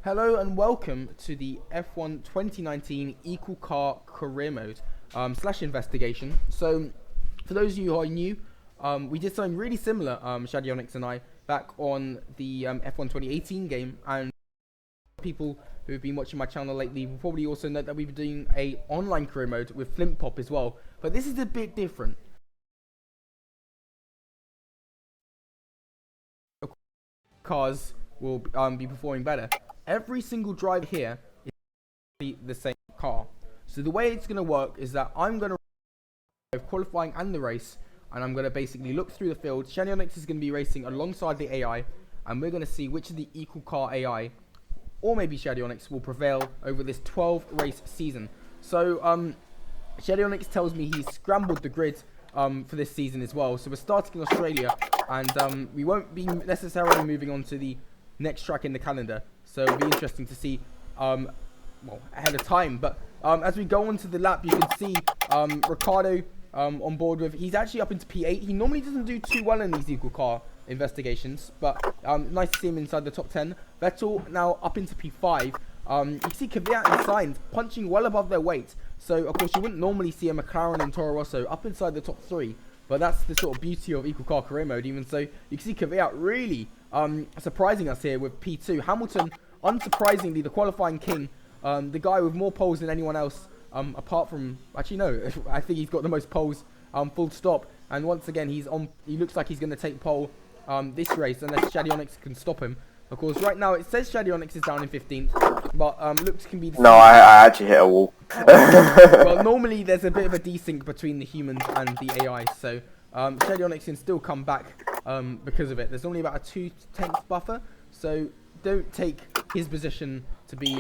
Hello and welcome to the F1 2019 Equal Car Career Mode slash investigation. So, for those of you who are new, we did something really similar, Shadionics and I, back on the F1 2018 game, and people who have been watching my channel lately will probably also know that we've been doing a online career mode with Flint Pop as well, but this is a bit different. Cars will be performing better. Every single drive here is the same car. So the way it's going to work is that I'm going to qualifying and the race, and I'm going to basically look through the field. Shadionics is going to be racing alongside the AI, and we're going to see which of the equal car AI, or maybe Shadionics, will prevail over this 12 race season. So Shadionics tells me he's scrambled the grid for this season as well. So we're starting in Australia, and we won't be necessarily moving on to the next track in the calendar. So it'll be interesting to see, well, ahead of time. But as we go on to the lap, you can see Ricciardo on board with. He's actually up into P8. He normally doesn't do too well in these equal car investigations, but nice to see him inside the top 10. Vettel now up into P5. You can see Kvyat and Sainz punching well above their weight. So, of course, you wouldn't normally see a McLaren and Toro Rosso up inside the top 3. But that's the sort of beauty of Equal Car Career Mode. Even so, you can see Kvyat really surprising us here with P2. Hamilton, unsurprisingly, the qualifying king. The guy with more poles than anyone else. Apart from... Actually, no. I think he's got the most poles, full stop. And once again, he looks like he's going to take pole this race, unless Shadionics can stop him. Of course, right now it says Shadionics is down in 15th, but looks can be... No, I actually hit a wall. Well, normally there's a bit of a desync between the humans and the AI, so Shadionics can still come back because of it. There's only about a 2/10 buffer, so don't take his position to be,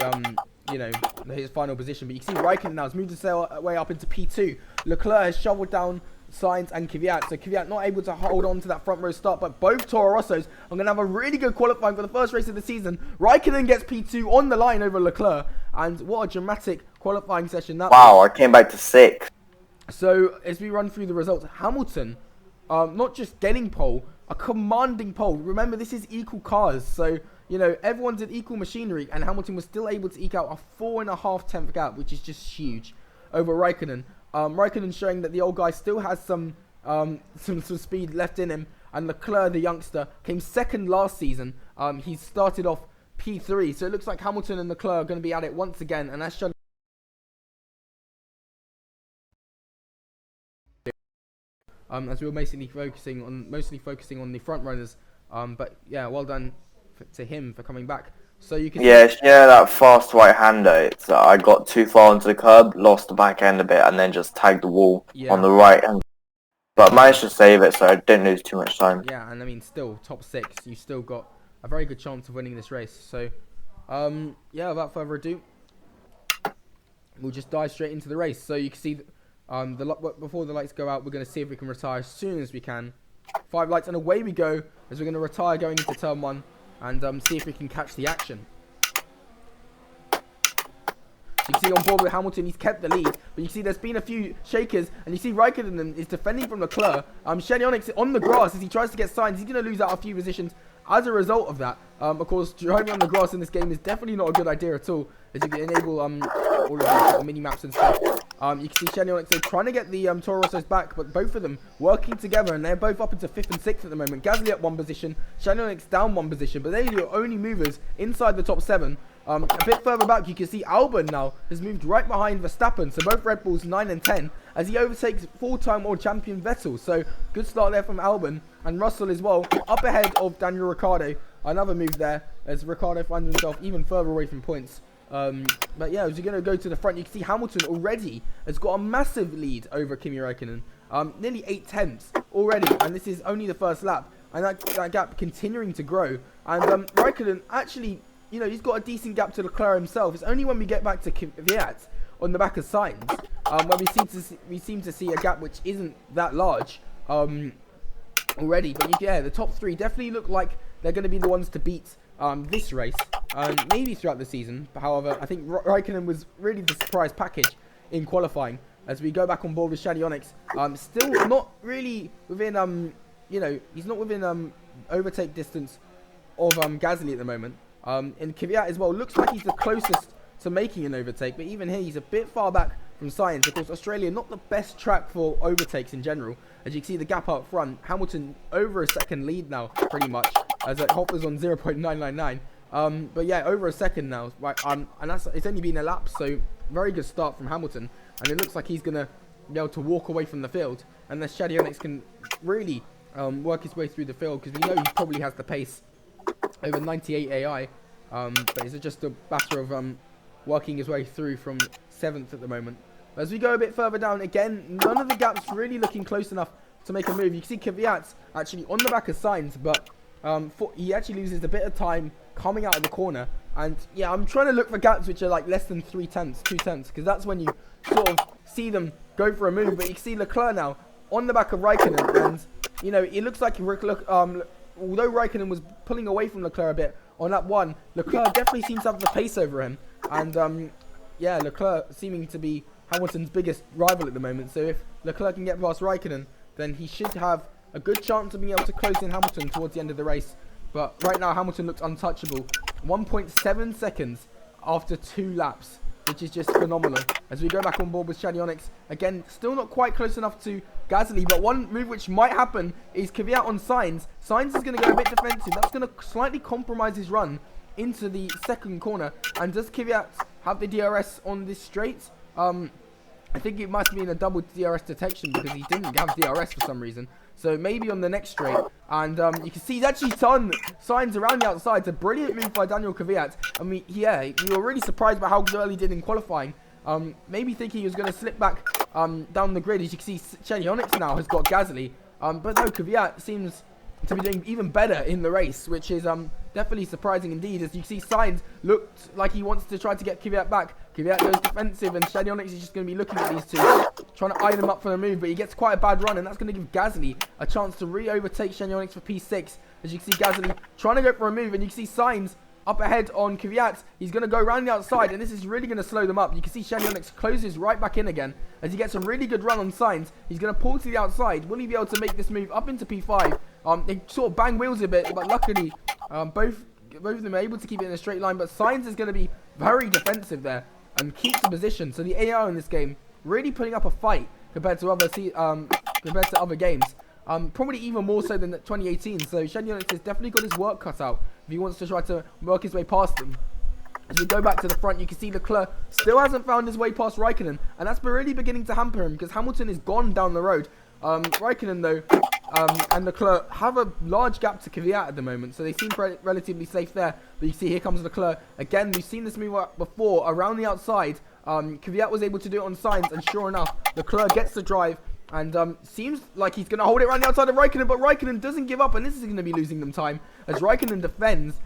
you know, his final position. But you can see Raikkonen now has moved his way up into P2. Leclerc has shoveled down Sainz and Kvyat, so Kvyat not able to hold on to that front row start, but both Toro Rossos are going to have a really good qualifying for the first race of the season. Raikkonen gets P2 on the line over Leclerc, and what a dramatic qualifying session that was. Wow, I came back to 6th. So as we run through the results, Hamilton, not just getting pole, a commanding pole. Remember, this is equal cars, so you know everyone's in equal machinery, and Hamilton was still able to eke out a 4.5 gap, which is just huge over Raikkonen. Raikkonen showing that the old guy still has some speed left in him, and Leclerc, the youngster, came second last season. He started off P3, so it looks like Hamilton and Leclerc are going to be at it once again, and that's as we were mostly focusing on the front runners. But yeah, well done to him for coming back. So you can that fast right-hander. I got too far onto the curb, lost the back end a bit, and then just tagged the wall on the right hand. But managed to save it, so I didn't lose too much time. Yeah, and I mean, still top 6. You still got a very good chance of winning this race. So, yeah, without further ado, we'll just dive straight into the race. So you can see, before the lights go out, we're going to see if we can retire as soon as we can. 5 lights, and away we go, as we're going to retire going into turn 1. And see if we can catch the action. You can see on board with Hamilton, he's kept the lead. But you can see there's been a few shakers. And you see Raikkonen is defending from Leclerc. Shadionics on the grass as he tries to get Sainz. He's going to lose out a few positions as a result of that. Of course, driving on the grass in this game is definitely not a good idea at all, as you can enable all of the mini-maps and stuff. You can see Shadionics trying to get the Toro Rossos back, but both of them working together, and they're both up into 5th and 6th at the moment. Gasly at 1 position, Shadionics down 1 position, but they're your only movers inside the top 7. A bit further back, you can see Albon now has moved right behind Verstappen, so both Red Bulls 9 and 10, as he overtakes 4-time world champion Vettel. So good start there from Albon, and Russell as well, up ahead of Daniel Ricciardo. Another move there, as Ricciardo finds himself even further away from points. But yeah, as you're going to go to the front, you can see Hamilton already has got a massive lead over Kimi Raikkonen. Nearly 8/10 already, and this is only the first lap, and that gap continuing to grow. And Raikkonen actually, you know, he's got a decent gap to Leclerc himself. It's only when we get back to Kvyat on the back of Sainz, where we seem to see a gap which isn't that large already. But yeah, the top 3 definitely look like they're going to be the ones to beat this race, maybe throughout the season. However, I think Raikkonen was really the surprise package in qualifying. As we go back on board with Shadionics, still not really within, you know, he's not within overtake distance of Gasly at the moment. And Kvyat as well looks like he's the closest to making an overtake, but even here he's a bit far back from Sainz. Of course, Australia not the best track for overtakes in general. As you can see the gap up front, Hamilton over a second lead now, pretty much, as Hopper's on 0.999. But yeah, over a second now, right? And it's only been a lap, so very good start from Hamilton. And it looks like he's gonna be able to walk away from the field, unless Shadionix can really work his way through the field, because we know he probably has the pace over 98 AI. But it's just a matter of working his way through from 7th at the moment. As we go a bit further down, again, none of the gaps really looking close enough to make a move. You can see Kvyat actually on the back of Sainz, but he actually loses a bit of time coming out of the corner. And yeah, I'm trying to look for gaps which are like less than 2 tenths, because that's when you sort of see them go for a move. But you can see Leclerc now on the back of Raikkonen, and you know, it looks like although Raikkonen was pulling away from Leclerc a bit on lap 1, Leclerc definitely seems to have the pace over him. And yeah, Leclerc seeming to be Hamilton's biggest rival at the moment. So if Leclerc can get past Raikkonen, then he should have a good chance of being able to close in Hamilton towards the end of the race. But right now, Hamilton looks untouchable. 1.7 seconds after 2 laps, which is just phenomenal. As we go back on board with Shadionix, again, still not quite close enough to Gasly, but one move which might happen is Kvyat on Sainz. Sainz is going to go a bit defensive. That's going to slightly compromise his run into the second corner. And does Kvyat have the DRS on this straight? I think it must have been a double DRS detection, because he didn't have DRS for some reason. So maybe on the next straight. And you can see he's actually turned Sainz around the outside. It's a brilliant move by Daniel Kvyat. I mean, yeah, we were really surprised by how well he did in qualifying. Maybe thinking he was going to slip back down the grid. As you can see, Shadionix now has got Gasly. But no, Kvyat seems to be doing even better in the race, which is definitely surprising indeed. As you see, Sainz looked like he wants to try to get Kvyat back. Kvyat goes defensive, and Shadionix is just going to be looking at these two, trying to eye them up for the move, but he gets quite a bad run, and that's going to give Gasly a chance to re-overtake Shadionix for P6. As you can see, Gasly trying to go for a move, and you can see Sainz up ahead on Kvyat. He's going to go around the outside, and this is really going to slow them up. You can see Shadionix closes right back in again, as he gets a really good run on Sainz. He's going to pull to the outside. Will he be able to make this move up into P5? They sort of bang wheels a bit, but luckily both of them are able to keep it in a straight line. But Sainz is going to be very defensive there and keeps the position. So the AI in this game really putting up a fight compared to other games. Probably even more so than 2018. So Shadionix has definitely got his work cut out if he wants to try to work his way past them. As we go back to the front, you can see Leclerc still hasn't found his way past Raikkonen, and that's really beginning to hamper him, because Hamilton is gone down the road. Raikkonen though and Leclerc have a large gap to Kvyat at the moment, so they seem relatively safe there. But you see, here comes Leclerc again. We've seen this move before around the outside. Kvyat was able to do it on Sainz, and sure enough, Leclerc gets the drive and seems like he's going to hold it around the outside of Raikkonen, but Raikkonen doesn't give up, and this is going to be losing them time as Raikkonen defends.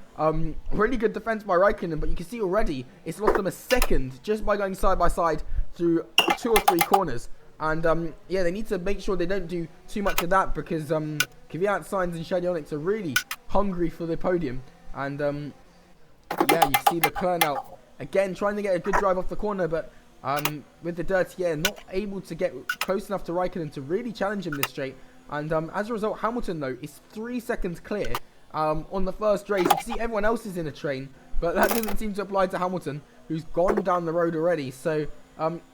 Really good defense by Raikkonen, but you can see already it's lost them a second just by going side by side through 2 or 3 corners. And yeah, they need to make sure they don't do too much of that, because Kvyat, Sainz and Shadionix are really hungry for the podium. And yeah, you see Leclerc now again trying to get a good drive off the corner, but with the dirty air, not able to get close enough to Raikkonen to really challenge him this straight. And as a result, Hamilton though is 3 seconds clear on the first race. You can see everyone else is in a train, but that doesn't seem to apply to Hamilton, who's gone down the road already. So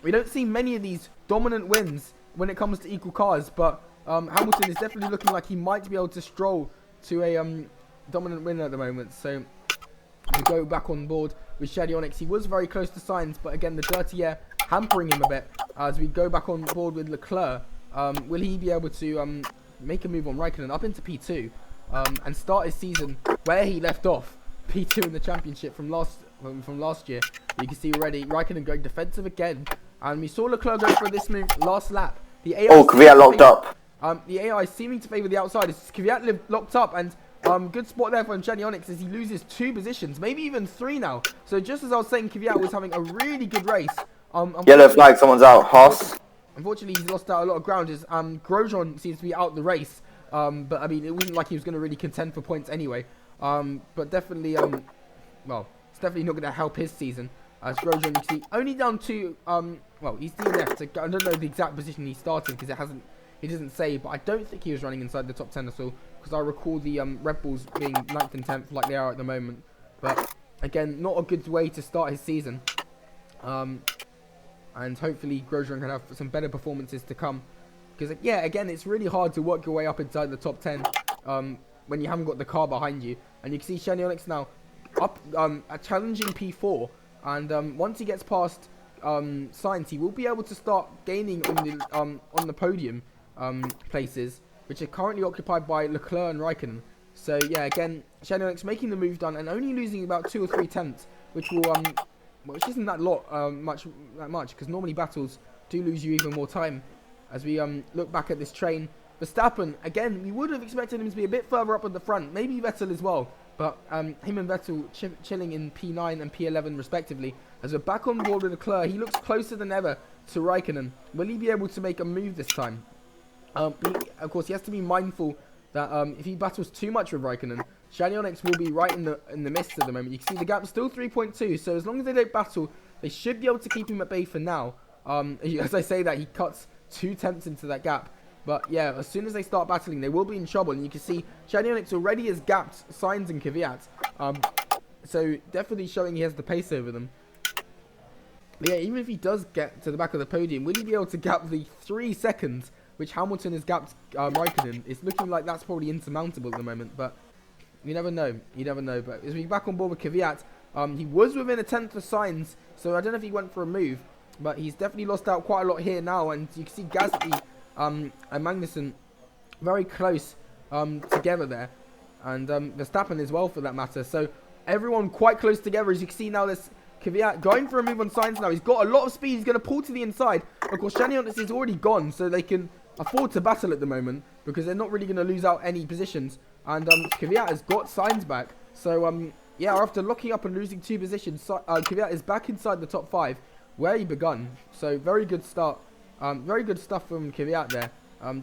we don't see many of these dominant wins when it comes to equal cars, but Hamilton is definitely looking like he might be able to stroll to a dominant win at the moment. So to go back on board with Shadionix, he was very close to Sainz, but again the dirty air hampering him a bit. As we go back on board with Leclerc, will he be able to make a move on Raikkonen up into P2 and start his season where he left off, P2 in the championship from last year? You can see already Raikkonen going defensive again, and we saw Leclerc go for this move last lap. The AI Kvyat locked up. The AI seeming to favour the outside. It's Kvyat locked up, and good spot there from Shadionix as he loses 2 positions, maybe even 3 now. So just as I was saying, Kvyat was having a really good race. Yellow flag, someone's out. Haas. Unfortunately, he's lost out a lot of ground as Grosjean seems to be out the race. But I mean, it wasn't like he was going to really contend for points anyway. But definitely, well, it's definitely not going to help his season. As Grosjean, you see, only down to, well, he's DNF'd. So I don't know the exact position he started, because it doesn't say, but I don't think he was running inside the top 10 or so, because I recall the Red Bulls being 9th and 10th like they are at the moment. But again, not a good way to start his season. And hopefully Grosjean can have some better performances to come. Because, yeah, again, it's really hard to work your way up inside the top 10 when you haven't got the car behind you. And you can see Shane Onyx now up challenging P4. And once he gets past Sainz, he will be able to start gaining on the podium places, which are currently occupied by Leclerc and Raikkonen. So, yeah, again, Shane Onyx making the move done and only losing about 2 or 3 tenths, which will... which isn't that much, because normally battles do lose you even more time. As we look back at this train, Verstappen, again, we would have expected him to be a bit further up at the front, maybe Vettel as well, but him and Vettel chilling in P9 and P11 respectively. As we're back on board with Leclerc, he looks closer than ever to Raikkonen. Will he be able to make a move this time? Of course, he has to be mindful that if he battles too much with Raikkonen, Shane Onyx will be right in the mist at the moment. You can see the gap is still 3.2, so as long as they don't battle, they should be able to keep him at bay for now. As I say that, he cuts 2 tenths into that gap. But yeah, as soon as they start battling, they will be in trouble. And you can see Shane Onyx already has gapped Sainz and Kvyat. So definitely showing he has the pace over them. But yeah, even if he does get to the back of the podium, will he be able to gap the 3 seconds which Hamilton has gapped Raikkonen? It's looking like that's probably insurmountable at the moment, but you never know. You never know. But as we back on board with Kvyat, he was within a tenth of Sainz, so I don't know if he went for a move, but he's definitely lost out quite a lot here now. And you can see Gasly and Magnussen very close together there, and Verstappen as well for that matter. So everyone quite close together. As you can see now, there's Kvyat going for a move on Sainz now. He's got a lot of speed. He's going to pull to the inside. Of course, Shane Onyx is already gone, so they can afford to battle at the moment because they're not really going to lose out any positions. And Kvyat has got Sainz back. So, yeah, after locking up and losing 2 positions, Kvyat is back inside the top 5 where he begun. So, very good start. Very good stuff from Kvyat there.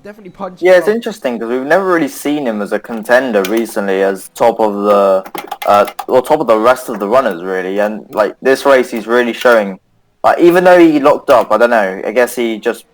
Definitely punching. Yeah, it's interesting because we've never really seen him as a contender recently as top of the rest of the runners really. And like this race, he's really showing. Like even though he locked up, I don't know. I guess he just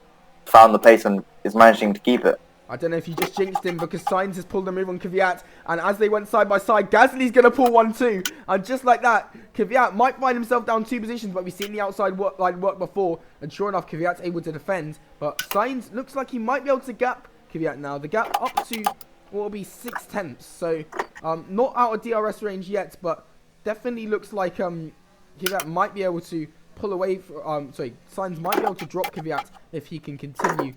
found the pace and is managing to keep it. I don't know if you just jinxed him because Sainz has pulled a move on Kvyat, and as they went side by side, Gasly's going to pull one too, and just like that, Kvyat might find himself down 2 positions, but we've seen the outside line work before, and sure enough, Kvyat's able to defend, but Sainz looks like he might be able to gap Kvyat now. The gap up to what will be 6 tenths, so not out of DRS range yet, but definitely looks like Kvyat might be able to pull away, Sainz might be able to drop Kvyat if he can continue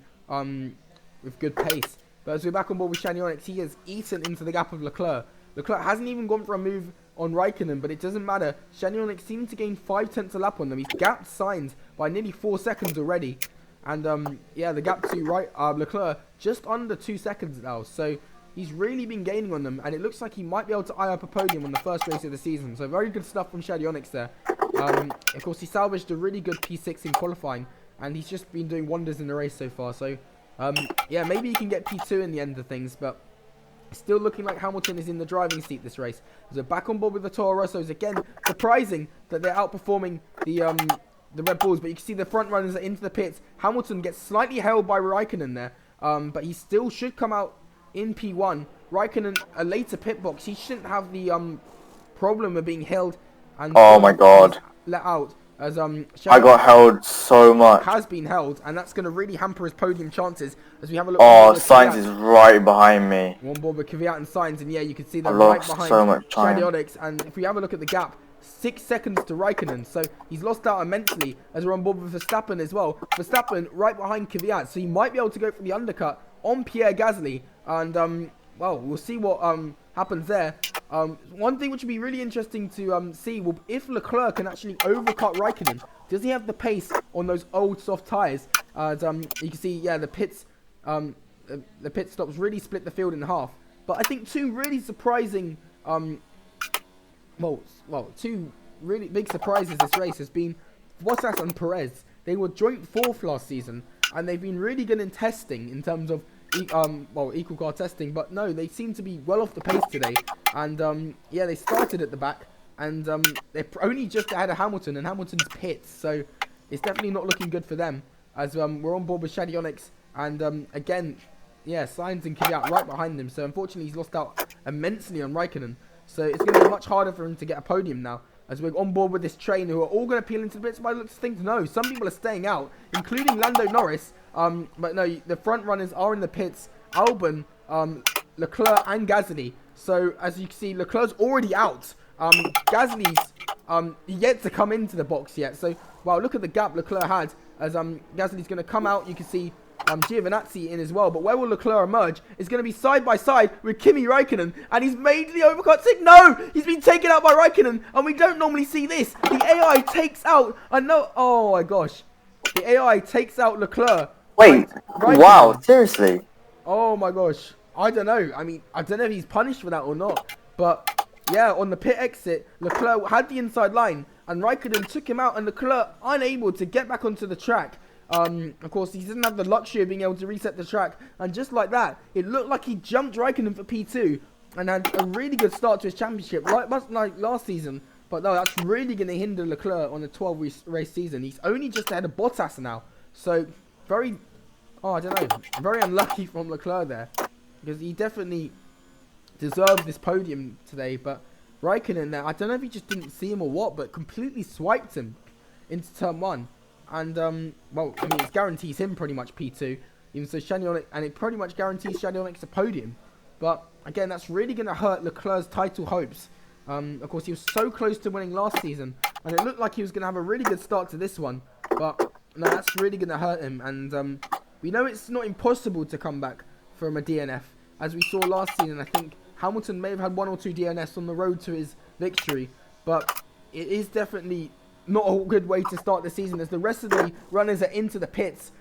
with good pace. But as we're back on board with Shane Onyx, he has eaten into the gap of Leclerc. Leclerc hasn't even gone for a move on Raikkonen, but it doesn't matter. Shane Onyx seems to gain 5 tenths a lap on them. He's gapped Sainz by nearly 4 seconds already. And yeah, the gap to Leclerc just under 2 seconds now. So he's really been gaining on them, and it looks like he might be able to eye up a podium on the first race of the season. So very good stuff from Shane Onyx there. Of course, he salvaged a really good P6 in qualifying, and he's just been doing wonders in the race so far. So yeah, maybe he can get P2 in the end of things, but still looking like Hamilton is in the driving seat this race. So back on board with the Toro Rossos. Again, surprising that they're outperforming the Red Bulls, but you can see the front runners are into the pits. Hamilton gets slightly held by Raikkonen there, but he still should come out in P1. Raikkonen, a later pit box, he shouldn't have the problem of being held and oh my god, let out. As I got held so much. Has been held, and that's going to really hamper his podium chances. As we have a look. Oh, Sainz is right behind me. One board with Kvyat and Sainz, and yeah, you can see them right behind so much time. Shane Onyx. And if we have a look at the gap, 6 seconds to Raikkonen, so he's lost out immensely. As we're on board with Verstappen as well. Verstappen right behind Kvyat, so he might be able to go for the undercut on Pierre Gasly, and well, we'll see what happens there. One thing which would be really interesting to see will if Leclerc can actually overcut Raikkonen. Does he have the pace on those old soft tyres? As you can see, yeah, the pit stops really split the field in half. But I think 2 really surprising, two really big surprises this race has been Bottas and Perez. They were joint 4th last season, and they've been really good in testing in terms of equal car testing, but no, they seem to be well off the pace today. And yeah, they started at the back, and they're only just ahead of Hamilton, and Hamilton's pits, so it's definitely not looking good for them. As we're on board with Shane Onyx, and again, yeah, Sainz and Kvyat right behind him. So unfortunately, he's lost out immensely on Raikkonen. So it's going to be much harder for him to get a podium now. as we're on board with this train, who are all going to peel into the bits. By the looks of things, no, some people are staying out, including Lando Norris. But no, the front runners are in the pits. Albon, Leclerc and Gasly. So as you can see, Leclerc's already out. Gasly's yet to come into the box yet. So wow, look at the gap Leclerc had as Gasly's going to come out. You can see Giovinazzi in as well. But where will Leclerc emerge? It's going to be side by side with Kimi Raikkonen, and he's made the overcut. No, he's been taken out by Raikkonen, and we don't normally see this. The AI takes out. Oh my gosh, the AI takes out Leclerc. Wait, wow, seriously? Oh my gosh. I don't know. I mean, I don't know if he's punished for that or not. But yeah, on the pit exit, Leclerc had the inside line and Raikkonen took him out, and Leclerc unable to get back onto the track. Of course, he didn't have the luxury of being able to reset the track. And just like that, it looked like he jumped Raikkonen for P2 and had a really good start to his championship, much like last season. But no, that's really going to hinder Leclerc on a 12-race season. He's only just ahead of Bottas now. So, very unlucky from Leclerc there. Because he definitely deserved this podium today. But Raikkonen there, I don't know if he just didn't see him or what, but completely swiped him into turn 1. And, well, I mean, it guarantees him pretty much P2. Even so, and it pretty much guarantees Shanionics a podium. But, again, that's really going to hurt Leclerc's title hopes. Of course, he was so close to winning last season. And it looked like he was going to have a really good start to this one. But, no, that's really going to hurt him. And, we know it's not impossible to come back from a DNF. As we saw last season, I think Hamilton may have had 1 or 2 DNFs on the road to his victory. But it is definitely not a good way to start the season, as the rest of the runners are into the pits,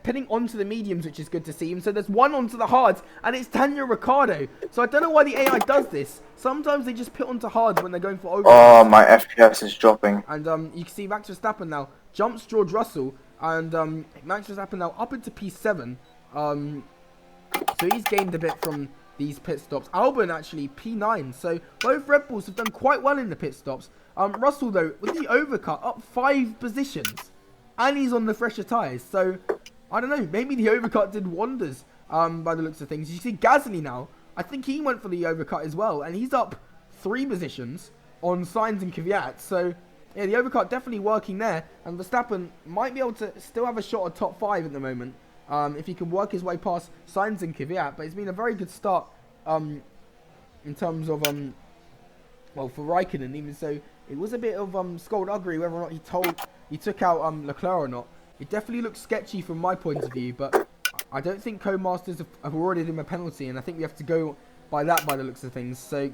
pitting onto the mediums, which is good to see. And so there's one onto the hards, and it's Daniel Ricciardo. So I don't know why the AI does this. Sometimes they just pit onto hards when they're going for over. Oh, my FPS is dropping. And you can see Max Verstappen now jumps George Russell, and Max Verstappen now up into P7. So he's gained a bit from these pit stops. Albon actually P9. So both Red Bulls have done quite well in the pit stops. Russell though, with the overcut, up 5 positions, and he's on the fresher tyres. So I don't know, maybe the overcut did wonders by the looks of things. You see Gasly now, I think he went for the overcut as well, and he's up 3 positions on Sainz and Kvyat. So yeah, the overcut definitely working there, and Verstappen might be able to still have a shot at top 5 at the moment. If he can work his way past Sainz and Kvyat. But it's been a very good start in terms of, well, for Raikkonen. Even so, it was a bit of skullduggery whether or not he took out Leclerc or not. It definitely looks sketchy from my point of view, but I don't think co-masters have awarded him a penalty, and I think we have to go by that by the looks of things. So,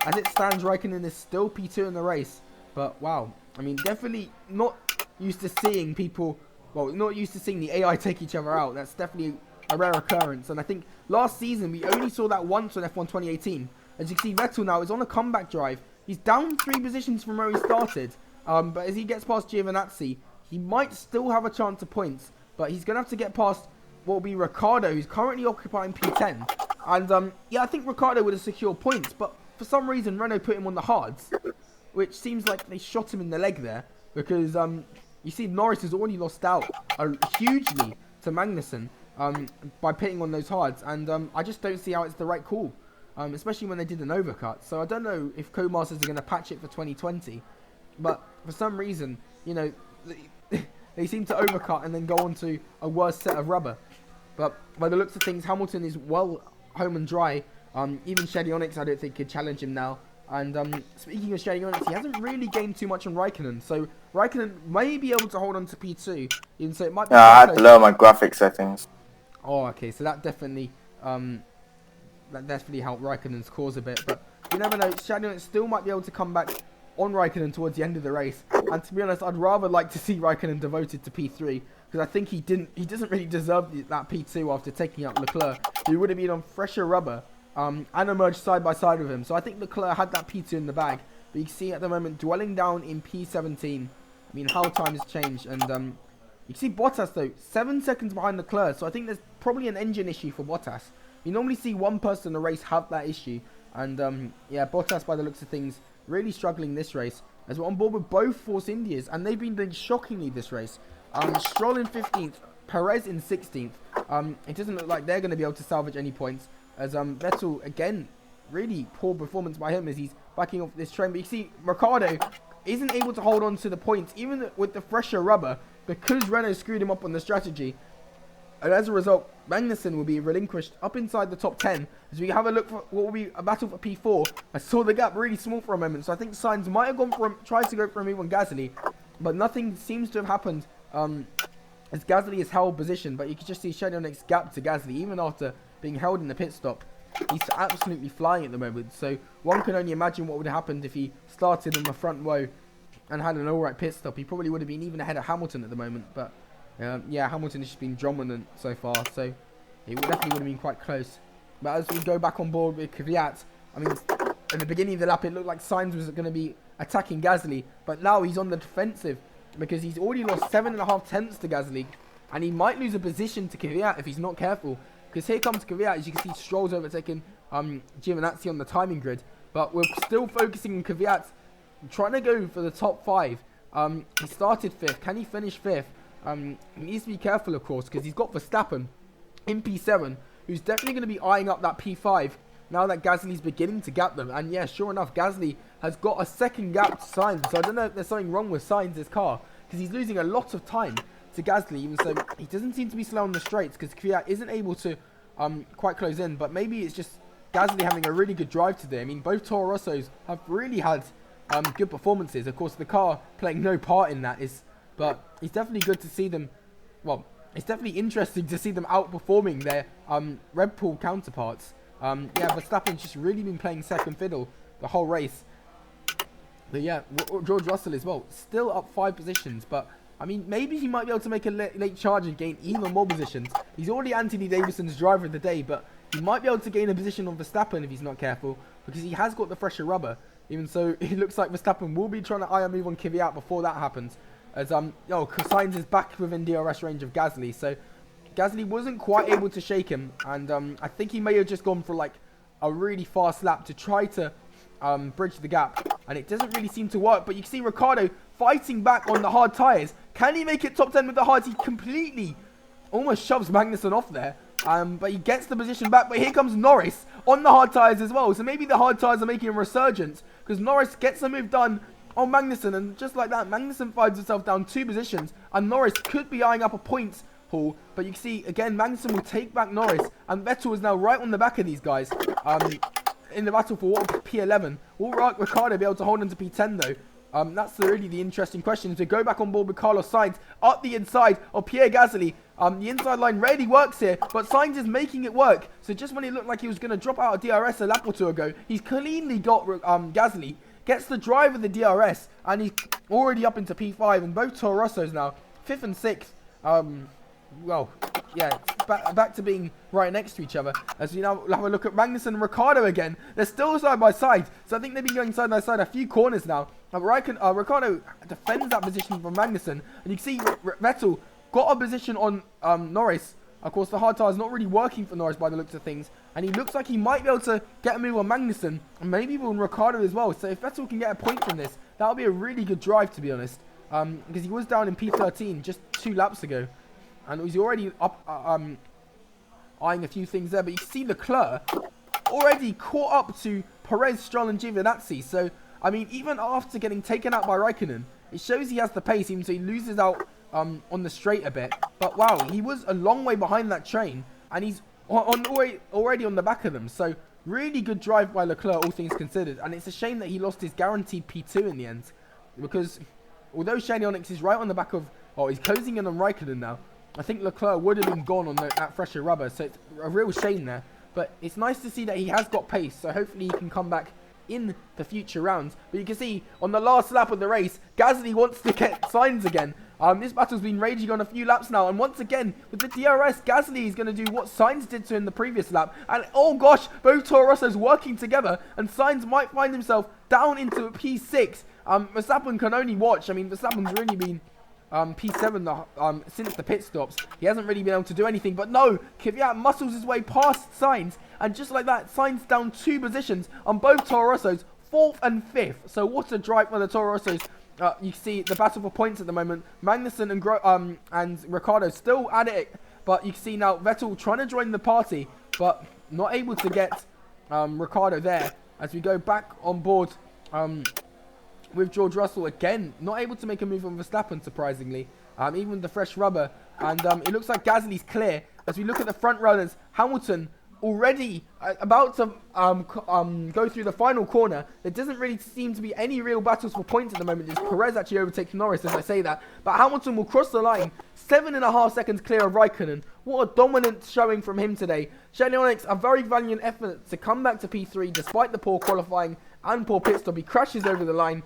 as it stands, Raikkonen is still P2 in the race. But, wow, I mean, definitely not used to seeing people... Well, not used to seeing the AI take each other out. That's definitely a rare occurrence. And I think last season we only saw that once on F1 2018. As you can see, Vettel now is on a comeback drive. He's down 3 positions from where he started. But as he gets past Giovinazzi, he might still have a chance of points. But he's going to have to get past what will be Ricciardo, who's currently occupying P10. And yeah, I think Ricciardo would have secured points. But for some reason, Renault put him on the hards, which seems like they shot him in the leg there. Because... you see, Norris has already lost out hugely to Magnussen by pitting on those hards. And I just don't see how it's the right call, especially when they did an overcut. So I don't know if co-masters are going to patch it for 2020. But for some reason, you know, they seem to overcut and then go on to a worse set of rubber. But by the looks of things, Hamilton is well home and dry. Even Shanionics, I don't think, could challenge him now. And speaking of Shanionics, he hasn't really gained too much on Raikkonen. So Raikkonen may be able to hold on to P2. Even so, it might be... I had to lower my graphics settings. Oh, okay. So that definitely helped Raikkonen's cause a bit. But you never know. Shanionics still might be able to come back on Raikkonen towards the end of the race. And to be honest, I'd rather like to see Raikkonen devoted to P3. Because I think he doesn't really deserve that P2 after taking out Leclerc. He would have been on fresher rubber. And emerged side by side with him. So I think Leclerc had that P2 in the bag. But you can see at the moment, dwelling down in P17. I mean, how time has changed. And you can see Bottas, though, 7 seconds behind Leclerc. So I think there's probably an engine issue for Bottas. You normally see one person in the race have that issue. And, yeah, Bottas, by the looks of things, really struggling this race. As we're on board with both Force Indias. And they've been doing shockingly this race. Stroll in 15th. Perez in 16th. It doesn't look like they're going to be able to salvage any points. As Vettel, again, really poor performance by him as he's backing off this train. But you see, Ricciardo isn't able to hold on to the points, even with the fresher rubber, because Renault screwed him up on the strategy. And as a result, Magnussen will be relinquished up inside the top 10 as we have a look for what will be a battle for P4. I saw the gap really small for a moment, so I think Sainz might have gone for him, tried to go for a move on Gasly, but nothing seems to have happened as Gasly is held position. But you can just see Shadowneck's gap to Gasly, even after being held in the pit stop. He's absolutely flying at the moment, so one can only imagine what would have happened if he started in the front row and had an alright pit stop. He probably would have been even ahead of Hamilton at the moment, but yeah, Hamilton has just been dominant so far, so it definitely would have been quite close. But as we go back on board with Kvyat, I mean, in the beginning of the lap, it looked like Sainz was going to be attacking Gasly, but now he's on the defensive because he's already lost 7.5 tenths to Gasly, and he might lose a position to Kvyat if he's not careful. Because here comes Kvyat, as you can see, Stroll's overtaking Giovinazzi on the timing grid, but we're still focusing on Kvyat, trying to go for the top 5. He started 5th. Can he finish 5th? He needs to be careful, of course, because he's got Verstappen in P7, who's definitely going to be eyeing up that P5 now that Gasly's beginning to gap them. And yeah, sure enough, Gasly has got a second gap to Sainz. So I don't know if there's something wrong with Sainz's car, because he's losing a lot of time to Gasly, even so he doesn't seem to be slow on the straights, because Kvyat isn't able to quite close in. But maybe it's just Gasly having a really good drive today. I mean, both Toro Rossos have really had good performances. Of course, the car playing no part in that is... But it's definitely good to see them, well, it's definitely interesting to see them outperforming their Red Bull counterparts. Yeah, Verstappen's just really been playing second fiddle the whole race. But yeah, George Russell as well, still up 5 positions. But, I mean, maybe he might be able to make a late charge and gain even more positions. He's already Anthony Davison's driver of the day, but he might be able to gain a position on Verstappen if he's not careful, because he has got the fresher rubber. Even so, it looks like Verstappen will be trying to eye a move on Kvyat before that happens. As Sainz is back within DRS range of Gasly, so Gasly wasn't quite able to shake him, and I think he may have just gone for like a really fast lap to try to bridge the gap, and it doesn't really seem to work. But you can see Ricciardo fighting back on the hard tyres. Can he make it top 10 with the hards? He completely almost shoves Magnussen off there, but he gets the position back. But here comes Norris on the hard tyres as well, so maybe the hard tyres are making a resurgence, because Norris gets the move done on Magnussen, and just like that, Magnussen finds himself down 2 positions, and Norris could be eyeing up a points haul. But you can see, again, Magnussen will take back Norris, and Vettel is now right on the back of these guys in the battle for what P11. Will Ricciardo be able to hold into P10 though? That's really the interesting question. To go back on board with Carlos Sainz up the inside of Pierre Gasly. The inside line rarely works here, but Sainz is making it work. So just when it looked like he was going to drop out of DRS a lap or 2 ago, he's cleanly got Gasly. Gets the drive of the DRS, and he's already up into P5, and both Toro Rossos now, 5th and 6th, well, yeah, back to being right next to each other. As we now have a look at Magnussen and Ricciardo again. They're still side by side, so I think they've been going side by side a few corners now. Ricciardo defends that position from Magnussen, and you can see Vettel got a position on Norris. Of course, the hard tyre is not really working for Norris by the looks of things, and he looks like he might be able to get a move on Magnussen, and maybe even on Ricciardo as well. So if Vettel can get a point from this, that'll be a really good drive, to be honest, because he was down in P13 just 2 laps ago, and he's already up, eyeing a few things there. But you can see Leclerc already caught up to Perez, Stroll, and Giovinazzi. So, I mean, even after getting taken out by Raikkonen, it shows he has the pace, even so he loses out on the straight a bit. But wow, he was a long way behind that train, and he's already on the back of them. So really good drive by Leclerc, all things considered. And it's a shame that he lost his guaranteed P2 in the end, because although Shiny Onyx is right on the back of, he's closing in on Raikkonen now, I think Leclerc would have been gone on that fresher rubber. So it's a real shame there. But it's nice to see that he has got pace, so hopefully he can come back in the future rounds. But you can see on the last lap of the race, Gasly wants to get Sainz again. This battle's been raging on a few laps now, and once again with the DRS, Gasly is going to do what Sainz did to him the previous lap, and oh gosh, both Toro Rossos working together, and Sainz might find himself down into P6. Verstappen can only watch. I mean, Verstappen's really been P7 since the pit stops. He hasn't really been able to do anything, but no, Kvyat muscles his way past Sainz, and just like that, Sainz down 2 positions on both Toro Rossos, 4th and 5th. So what a drive for the Toro Rossos. You see the battle for points at the moment. Magnussen and Ricciardo still at it, but you can see now Vettel trying to join the party, but not able to get Ricciardo there. As we go back on board with George Russell again, not able to make a move on Verstappen, surprisingly. Even with the fresh rubber. And it looks like Gasly's clear. As we look at the front runners, Hamilton already about to go through the final corner. There doesn't really seem to be any real battles for points at the moment. It's Perez actually overtakes Norris as I say that. But Hamilton will cross the line. 7.5 seconds clear of Raikkonen. What a dominant showing from him today. Shelley Onyx, a very valiant effort to come back to P3 despite the poor qualifying and poor pit stop. He crashes over the line.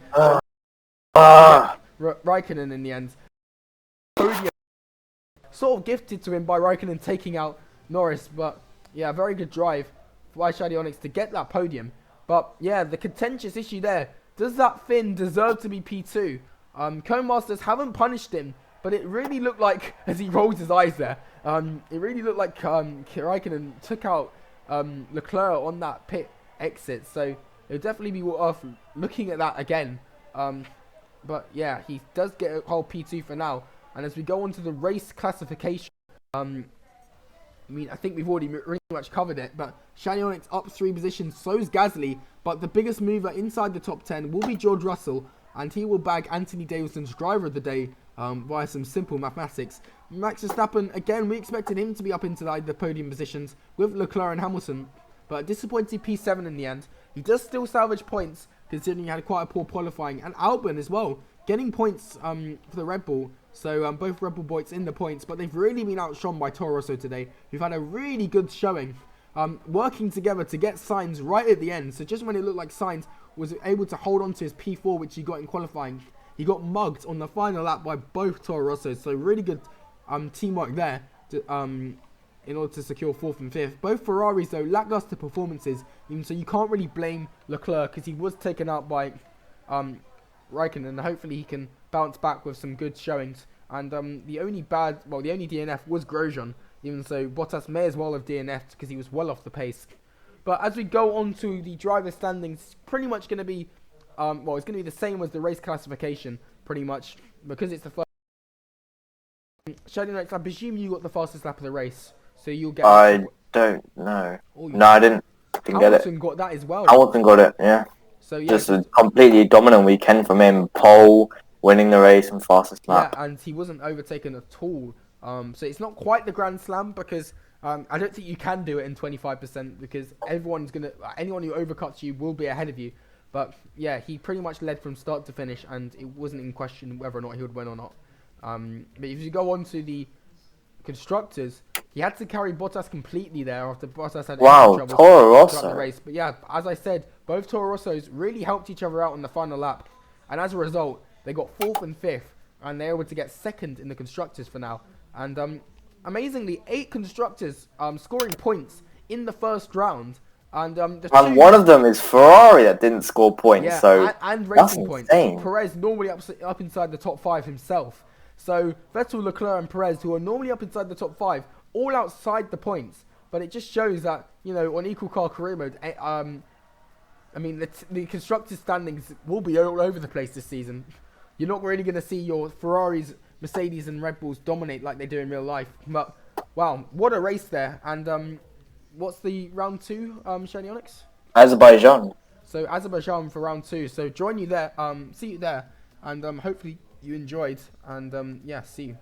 Raikkonen in the end. Podium. Sort of gifted to him by Raikkonen taking out Norris, but yeah, very good drive by Shelley Onyx to get that podium. But yeah, the contentious issue there, does that Finn deserve to be P2? Co-masters haven't punished him, but it really looked like, as he rolls his eyes there, it really looked like Raikkonen took out Leclerc on that pit exit, so it would definitely be worth looking at that again. But yeah, he does get a whole P2 for now. And as we go on to the race classification, I mean, I think we've already pretty much covered it, but Shelley Onyx up 3 positions, so's Gasly, but the biggest mover inside the top 10 will be George Russell, and he will bag Anthony Davidson's driver of the day via some simple mathematics. Max Verstappen, again, we expected him to be up into the podium positions with Leclerc and Hamilton, but disappointing P7 in the end. He does still salvage points, considering he had quite a poor qualifying, and Albon as well, getting points for the Red Bull. So both Red Bull boys in the points, but they've really been outshone by Toro Rosso today, who've had a really good showing, working together to get Sainz right at the end. So just when it looked like Sainz was able to hold on to his P4, which he got in qualifying, he got mugged on the final lap by both Toro Rossos. So really good teamwork there to, in order to secure 4th and 5th. Both Ferraris, though, lackluster performances, even so you can't really blame Leclerc because he was taken out by Raikkonen, and hopefully he can bounce back with some good showings. And the only DNF was Grosjean, even so Bottas may as well have DNF'd because he was well off the pace. But as we go on to the driver standings, it's pretty much going to be, it's going to be the same as the race classification, pretty much, because it's the first. Shady Knights, I presume you got the fastest lap of the race, so you'll get. I don't know. No, I didn't get it. Hamilton got that as well. Hamilton got it, yeah. So yeah, just a completely dominant weekend from him. Pole, winning the race, and fastest lap. Yeah, and he wasn't overtaken at all. So it's not quite the Grand Slam because I don't think you can do it in 25% because anyone who overcuts you will be ahead of you. But yeah, he pretty much led from start to finish, and it wasn't in question whether or not he would win or not. But if you go on to the constructors, he had to carry Bottas completely there after Bottas had trouble Toro Rosso throughout the race. But yeah, as I said, both Toro Rossos really helped each other out on the final lap, and as a result, they got 4th and 5th, and they were able to get 2nd in the constructors for now. And amazingly, 8 constructors scoring points in the first round. And one of them is Ferrari that didn't score points. Yeah, so and racing points. Insane. Perez normally up inside the top 5 himself. So Vettel, Leclerc, and Perez, who are normally up inside the top 5, all outside the points. But it just shows that, you know, on equal car career mode, I mean, the constructors' standings will be all over the place this season. You're not really going to see your Ferraris, Mercedes, and Red Bulls dominate like they do in real life. But wow, what a race there! And what's the round 2, Shani Onyx? Azerbaijan. So Azerbaijan for round 2. So join you there. See you there, and hopefully you enjoyed. And yeah, see you.